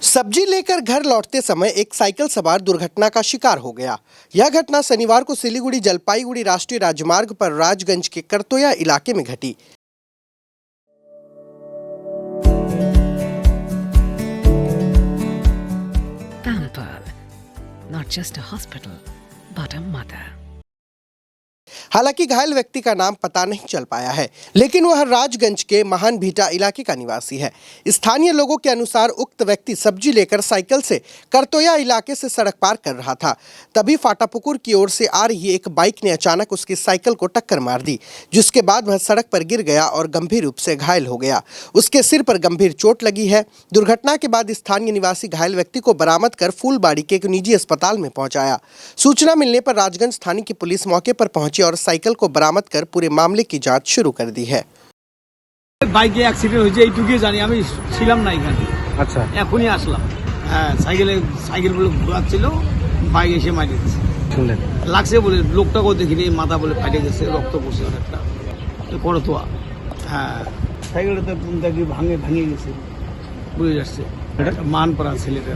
सब्जी लेकर घर लौटते समय एक साइकिल सवार दुर्घटना का शिकार हो गया। यह घटना शनिवार को सिलीगुड़ी जलपाईगुड़ी राष्ट्रीय राजमार्ग पर राजगंज के करतोया इलाके में घटी। Pamper, not just a hospital, but a mother. हालांकि घायल व्यक्ति का नाम पता नहीं चल पाया है, लेकिन वह राजगंज के महान भीटा इलाके का निवासी है। स्थानीय लोगों के अनुसार उक्त व्यक्ति सब्जी लेकर साइकिल से करतोया इलाके से सड़क पार कर रहा था। तभी फाटापुकुर की ओर से आ रही एक बाइक ने अचानक उसकी साइकिल को टक्कर मार दी, जिसके बाद वह सड़क पर गिर गया और गंभीर रूप से घायल हो गया। उसके सिर पर गंभीर चोट लगी है। दुर्घटना के बाद स्थानीय निवासी घायल व्यक्ति को बरामद कर फूलबाड़ी के एक निजी अस्पताल में पहुंचाया। सूचना मिलने पर राजगंज थाने की पुलिस मौके पर पहुंची और साइकिल को बरामद कर पूरे मामले की जांच शुरू कर दी है। বাইকে অ্যাক্সিডেন্ট হয়েছে এইটুকুই জানি, আমি ছিলাম না এখানে। আচ্ছা, এখনই আসলাম। হ্যাঁ, সাইকেলগুলো ঘোরাচ্ছিল, বাইক এসে মারি দিচ্ছে। শুনলেন? লাগছে বলে লোকটাকেও দেখিনি, মাথা বলে ফাটে গেছে, রক্ত পড়ছে অনেকটা। করতোয়া। হ্যাঁ, সাইকেলটাতে ভাঙে গেছে, বুঝে যাচ্ছে। মানপাড়া ছেলেটা।